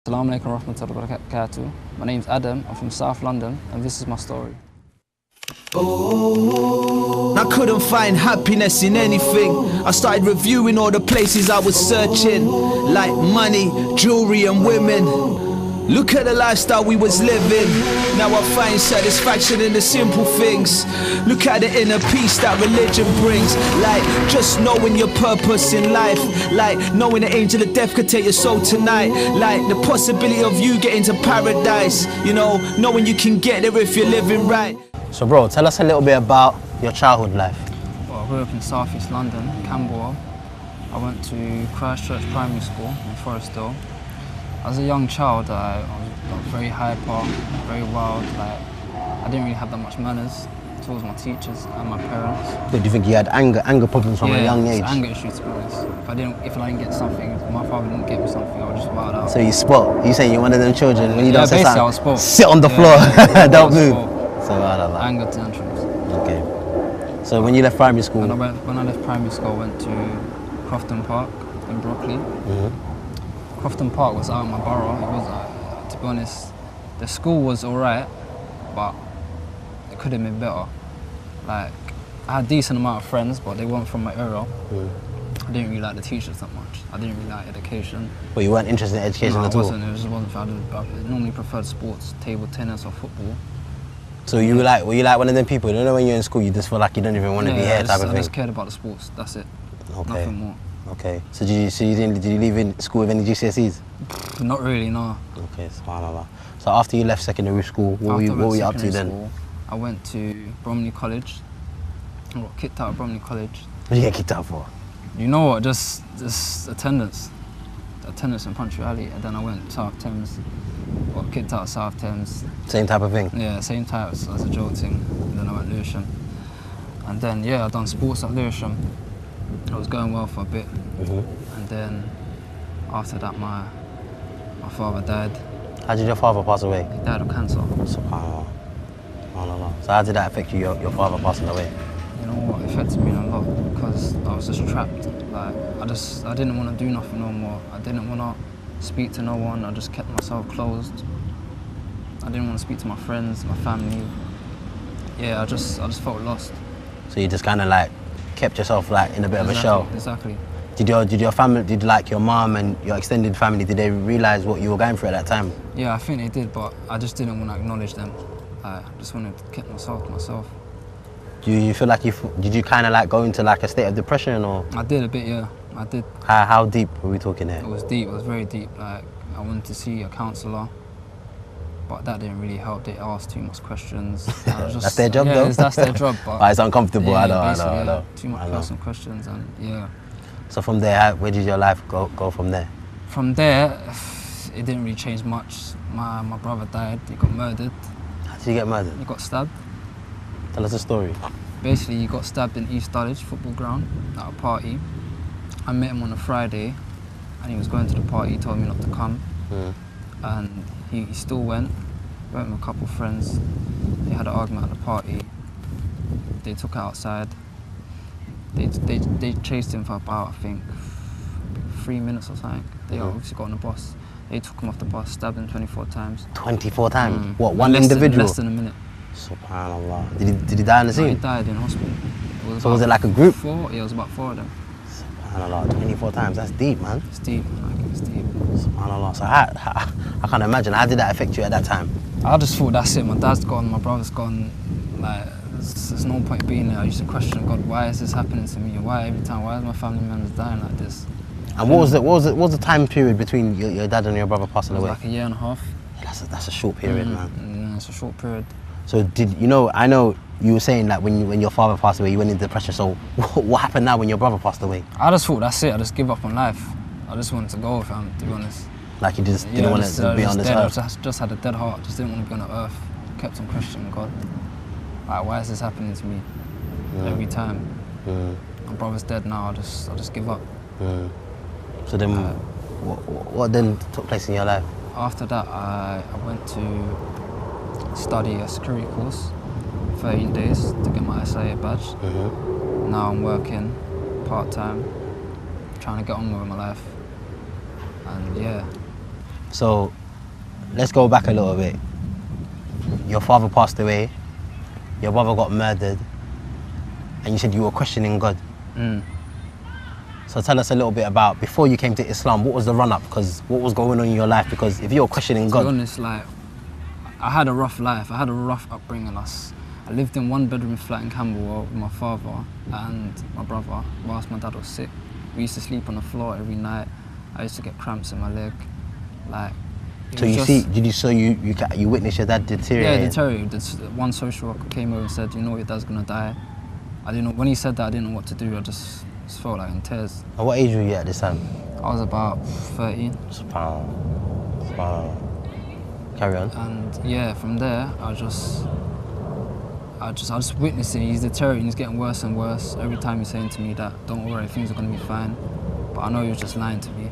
Assalamu alaikum warahmatullahi wabarakatuh. My name's Adam, I'm from South London, and this is my story. I couldn't find happiness in anything. I started reviewing all the places I was searching, like money, jewelry and women. Look at the lifestyle we was living. Now I find satisfaction in the simple things. Look at the inner peace that religion brings. Like just knowing your purpose in life. Like knowing the angel of death could take your soul tonight. Like the possibility of you getting to paradise. You know, knowing you can get there if you're living right. So bro, tell us a little bit about your childhood life. Well, I grew up in South East London, Camberwell. I went to Christchurch Primary School in Forest Hill. As a young child, I was very hyper, very wild. Like, I didn't really have that much manners towards my teachers and my parents. Do you think you had anger problems from a young age? Yeah, anger issues to be honest. If I didn't get something, if my father didn't get me something, I would just wild out. So you spot? You saying you're one of them children when you don't say basically something, I was sit on the floor, don't move. So anger tantrums. Okay. So when you left primary school? When I left primary school, I went to Crofton Park in Brockley. Crofton Park was out of my borough. It was, to be honest, the school was alright, but it could have been better. Like, I had a decent amount of friends, but they weren't from my area. I didn't really like the teachers that much. I didn't really like education. But you weren't interested in education at all? It just wasn't. I normally preferred sports, table tennis or football. So were you like one of them people, you know when you're in school, you just feel like you don't even want to be here type of thing? I just cared about the sports, that's it. Okay. Nothing more. Okay. So did you leave in school with any GCSEs? Not really, no. Okay, subhanAllah. So after you left secondary school, what were you up to then? I went to Bromley College. I got kicked out of Bromley College. What did you get kicked out for? You know what, just attendance and punctuality, and then I went to South Thames. Got kicked out of South Thames. Same type of thing? Yeah, same type as a jolting. And then I went Lewisham. And then, I done sports at Lewisham. I was going well for a bit. And then, after that, my father died. How did your father pass away? He died of cancer. SubhanAllah. SubhanAllah. So how did that affect you, your father passing away? You know what, it affected me a lot because I was just trapped. Like, I didn't want to do nothing no more. I didn't want to speak to no one. I just kept myself closed. I didn't want to speak to my friends, my family. Yeah, I just felt lost. So you just kind of like kept yourself like in a bit of a shell? Exactly. Did your family, did like your mom and your extended family, did they realize what you were going through at that time? Yeah, I think they did, but I just didn't want to acknowledge them. I just wanted to keep myself to myself. Do you feel like did you kind of like go into like a state of depression or? I did a bit, yeah, I did. How deep were we talking here? It was deep, it was very deep. Like, I wanted to see a counsellor, but that didn't really help. They asked too much questions. That's their job though? Yeah, that's their job. But it's uncomfortable, yeah, I know. Too much personal questions and yeah. So from there, where did your life go from there? From there, it didn't really change much. My brother died, he got murdered. How did you get murdered? He got stabbed. Tell us a story. Basically, he got stabbed in East Dulwich football ground at a party. I met him on a Friday and he was going to the party. He told me not to come. And he still went with a couple of friends. They had an argument at the party. They took it outside. They chased him for about, I think, 3 minutes or something. They obviously got on the bus. They took him off the bus, stabbed him 24 times. 24 times? What, one individual? Less than a minute. SubhanAllah. Did he die in the scene? No, he died in hospital. Was it like a group? Yeah, it was about 4 of them. SubhanAllah, 24 times, that's deep, man. It's deep, it's deep. SubhanAllah. So I can't imagine, how did that affect you at that time? I just thought, that's it, my dad's gone, my brother's gone. Like, there's no point being there. I used to question God, why is this happening to me? Why is my family members dying like this? And what was the time period between your dad and your brother passing away? It was like a year and a half. Yeah, that's a short period, man. Yeah, it's a short period. So I know you were saying that when your father passed away, you went into depression. So what happened now when your brother passed away? I just thought, that's it. I just give up on life. I just wanted to go, fam, to be honest. Like you just didn't want to be on this earth? I just had a dead heart. Just didn't want to be on the earth. Kept on questioning God. Like, why is this happening to me every time? My brother's dead now. I just give up. So then, what then took place in your life? After that, I went to study a security course, 13 days to get my SIA badge. Now I'm working part-time, trying to get on with my life. And yeah. So let's go back a little bit. Your father passed away, your brother got murdered, and you said you were questioning God. So tell us a little bit about, before you came to Islam, what was the run-up? Because what was going on in your life? Because if you're questioning God... To be honest, like, I had a rough life. I had a rough upbringing. I lived in one bedroom flat in Camberwell with my father and my brother whilst my dad was sick. We used to sleep on the floor every night. I used to get cramps in my leg. Like, so you witnessed your dad deteriorate? Yeah, deteriorate. One social worker came over and said, you know, your dad's gonna die. I didn't know, when he said that, I didn't know what to do. I just felt like in tears. And what age were you at this time? I was about 13. Wow. Carry on. And yeah, from there, I just witnessed it. He's deteriorating, he's getting worse and worse. Every time he's saying to me that, don't worry, things are gonna be fine. But I know he was just lying to me.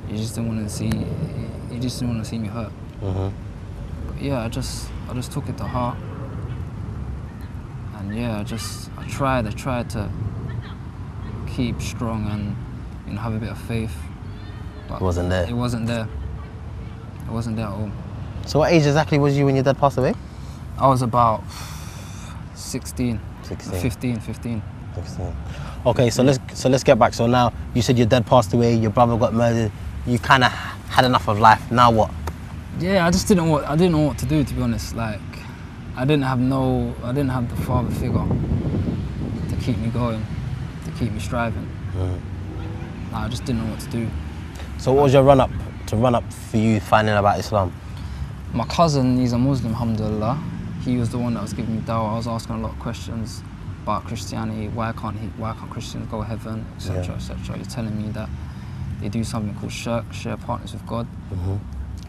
He just didn't want to see me hurt. But yeah, I just took it to heart. And yeah, I tried to keep strong and, you know, have a bit of faith. But it wasn't there. It wasn't there. It wasn't there at all. So what age exactly was you when your dad passed away? I was about 15. 16. Okay, so let's get back. So now you said your dad passed away, your brother got murdered. You kind of had enough of life. Now what? Yeah, I didn't know what to do, to be honest. Like, I didn't have the father figure to keep me going, to keep me striving. I just didn't know what to do. So what was your run up for you finding out about Islam? My cousin, he's a Muslim, alhamdulillah. He was the one that was giving me dawah. I was asking a lot of questions about Christianity. Why can't Christians go to heaven, etc., etc. He's telling me that they do something called shirk, share partners with God,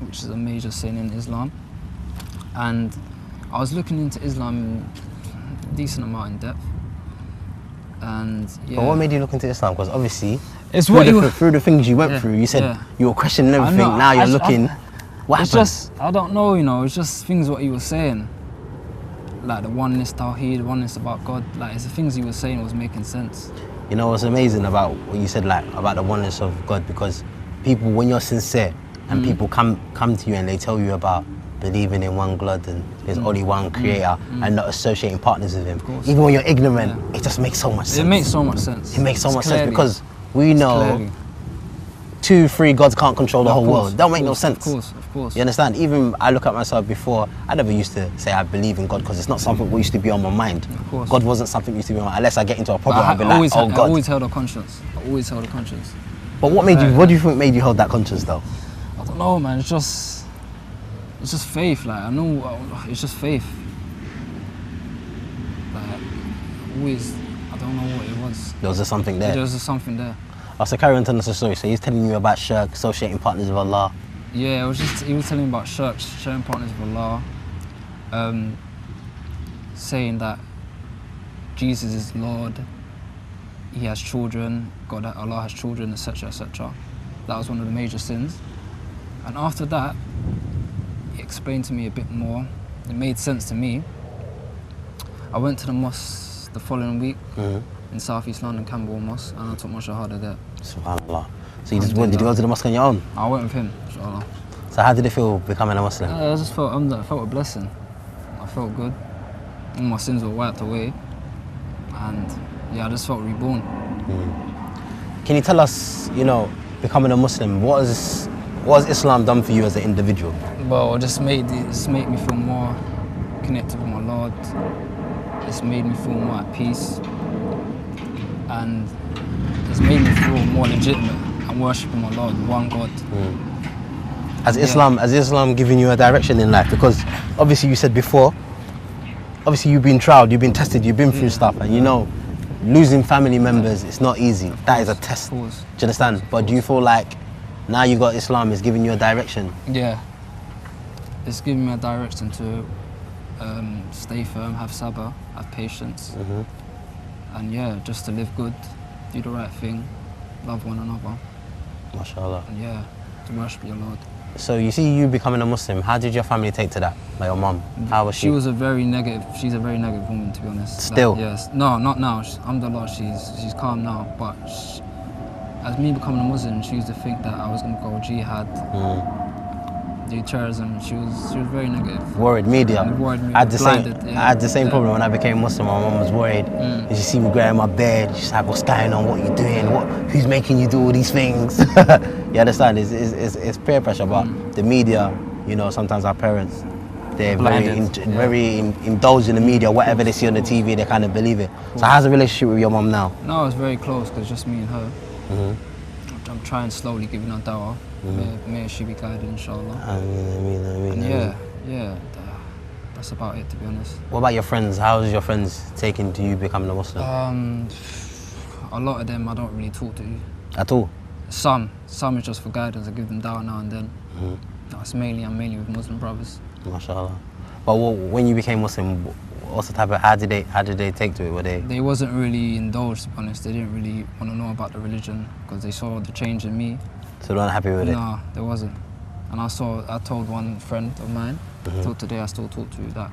which is a major sin in Islam. And I was looking into Islam a decent amount in depth. And yeah. But what made you look into Islam? Because obviously, it's through the things you went through, you said you were questioning everything. Now you're looking. What happened? Just, I don't know, you know. It's just things what he was saying, like the oneness, Tawheed, oneness about God. Like, it's the things he was saying was making sense. You know what's amazing about what you said, like about the oneness of God, because people, when you're sincere and people come to you and they tell you about believing in one God and there's only one creator and not associating partners with him, even when you're ignorant, it just makes so much sense. It makes so much sense. It makes so much sense because we know 2, 3 gods can't control the whole world. That don't make no sense. Of course. You understand? Even I look at myself before, I never used to say I believe in God because it's not something that used to be on my mind. Of course. God wasn't something that used to be on my mind. Unless I get into a problem, I'll be like, oh God. I always held a conscience. But what made you, what do you think made you hold that conscience though? I don't know, man. It's just faith. Like, I know it's just faith. Like, I don't know what it was. There was just something there. There was just something there. Oh, so carry on telling us the story. So he's telling you about shirk, associating partners with Allah. Yeah, he was telling me about shirk, sharing partners with Allah, saying that Jesus is Lord, he has children, Allah has children, etc., etc. That was one of the major sins. And after that, he explained to me a bit more. It made sense to me. I went to the mosque the following week in South East London, Camberwell Mosque, and I took my shahada there. Subhanallah. So did you go to the mosque on your own? I went with him, inshallah. So how did it feel becoming a Muslim? I just felt a blessing. I felt good. All my sins were wiped away. And yeah, I just felt reborn. Can you tell us, you know, becoming a Muslim, what has Islam done for you as an individual? Well, it just made me feel more connected with my Lord. It's made me feel more at peace. And it's made me feel more legitimate. I'm worshipping my Lord, one God. Has Islam given you a direction in life? Because obviously you said before, obviously you've been tried, you've been tested, you've been through stuff, and you know, losing family members, it's not easy. That is a test. Do you understand? But do you feel like now you got Islam, it's giving you a direction? Yeah. It's giving me a direction to stay firm, have sabr, have patience. And yeah, just to live good, do the right thing, love one another. MashaAllah. And yeah, to worship your Lord. So you see you becoming a Muslim, how did your family take to that? Like your mum, how was she? She's a very negative woman, to be honest. Still? Like, yes. No, not now. Alhamdulillah, she's calm now. But as me becoming a Muslim, she used to think that I was going to go jihad do terrorism. She was very negative. Worried media. Worried media. I had the Blinded, same. yeah. I had the same problem when I became Muslim. My mum was worried. And she see me growing my bed. She's like, "What's going on? What are you doing? Who's making you do all these things?" You understand? It's peer pressure, but the media, you know, sometimes our parents, they're very indulged in the media. Whatever they see on the TV, they kind of believe it. So how's the relationship with your mum now? No, it's very close because just me and her. I'm trying slowly giving her dawah. May she be guided, inshallah. I mean. Yeah, that's about it, to be honest. What about your friends? How is your friends taking to you becoming a Muslim? A lot of them I don't really talk to. At all? Some is just for guidance. I give them dawah now and then. I'm mainly with Muslim brothers. MashaAllah. But when you became Muslim, what's the type of, how did they take to it? Were they? They wasn't really indulged, to be honest. They didn't really want to know about the religion because they saw the change in me. So they weren't happy with it? No, they wasn't. And I told one friend of mine, till today I still talk to, that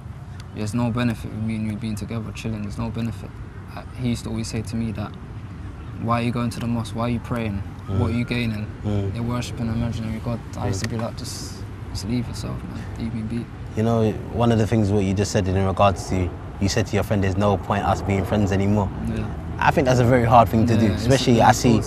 there's no benefit with me and you being together, chilling, there's no benefit. He used to always say to me that, why are you going to the mosque, why are you praying, what are you gaining? They're worshipping an imaginary God. I used to be like, just leave yourself, man, leave me be. You know, one of the things what you just said in regards to, you said to your friend, there's no point us being friends anymore. Yeah. I think that's a very hard thing to do, especially I see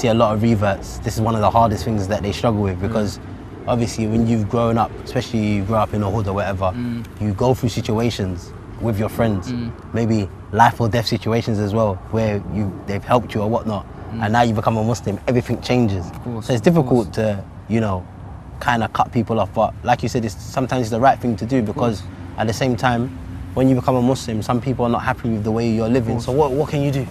a lot of reverts. This is one of the hardest things that they struggle with because obviously when you've grown up, especially you grow up in a hood or whatever, you go through situations with your friends, maybe life or death situations as well, where they've helped you or whatnot, and now you become a Muslim, everything changes. So it's difficult to, you know, kind of cut people off, but like you said, sometimes it's the right thing to do because at the same time, when you become a Muslim, some people are not happy with the way you're living. So what can you do?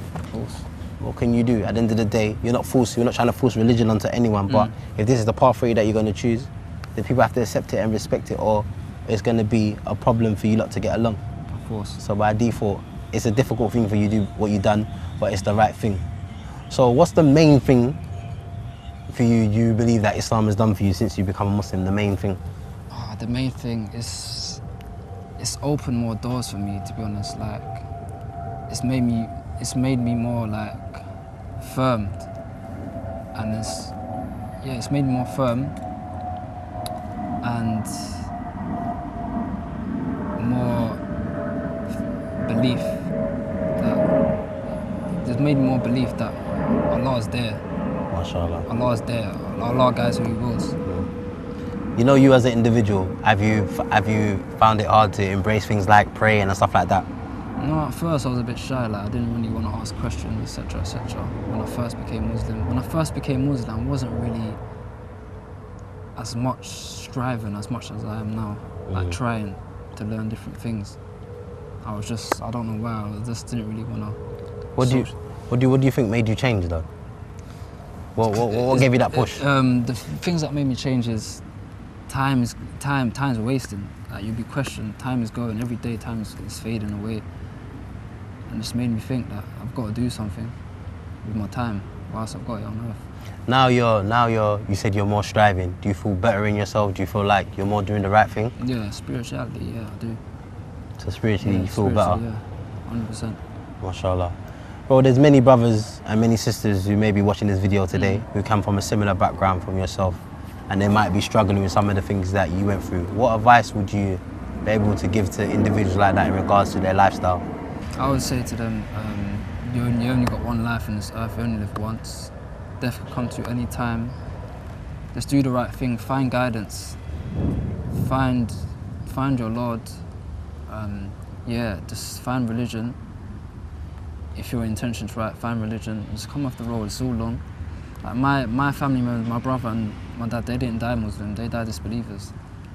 What can you do? At the end of the day, you're not trying to force religion onto anyone, but if this is the path for you that you're going to choose, then people have to accept it and respect it, or it's going to be a problem for you lot to get along. Of course. So by default, it's a difficult thing for you to do what you've done, but it's the right thing. So what's the main thing for you believe that Islam has done for you since you become a Muslim, the main thing? The main thing is it's opened more doors for me, to be honest. Like, it's made me more like firm, and it's made me more firm and more belief that Allah is there. MashaAllah. Allah is there. Allah guides who He wills. You know, you as an individual, have you found it hard to embrace things like praying and stuff like that? No, at first I was a bit shy. Like, I didn't really want to ask questions, etc., etc. When I first became Muslim, I wasn't really as much striving as much as I am now. Like trying to learn different things. I don't know why. I just didn't really want to. What do you think made you change though? What gave you that push? The things that made me change is time's wasting. Like, you'll be questioned. Time is going every day. Time is fading away, and it's made me think that I've got to do something with my time whilst I've got it on earth. Now you said you're more striving. Do you feel better in yourself? Do you feel like you're more doing the right thing? Yeah, spirituality. Yeah, I do. So spiritually, you feel better. Yeah, 100%. MashaAllah. Bro, there's many brothers and many sisters who may be watching this video today who come from a similar background from yourself, and they might be struggling with some of the things that you went through. What advice would you be able to give to individuals like that in regards to their lifestyle? I would say to them, you only got one life on this earth, you only live once. Death can come to you any time. Just do the right thing, find guidance, find your Lord. Just find religion. If your intention's right, find religion. Just come off the road. It's all long. Like my family members, my brother and my dad, they didn't die Muslim. They died disbelievers.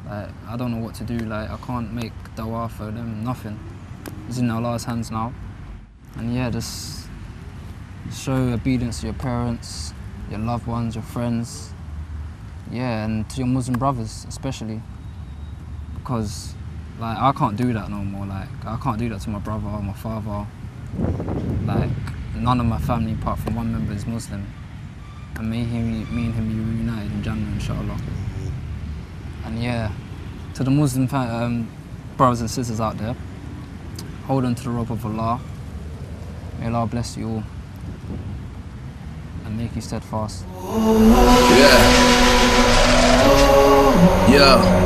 Like, I don't know what to do. Like, I can't make dawah for them. Nothing. It's in Allah's hands now. And yeah, just show obedience to your parents, your loved ones, your friends. Yeah, and to your Muslim brothers especially, because like I can't do that no more. Like, I can't do that to my brother or my father. Like, none of my family apart from one member is Muslim, and me and him be reunited in Jannah, inshallah. And yeah, to the Muslim brothers and sisters out there, hold on to the rope of Allah. May Allah bless you all and make you steadfast. Yeah. Yeah.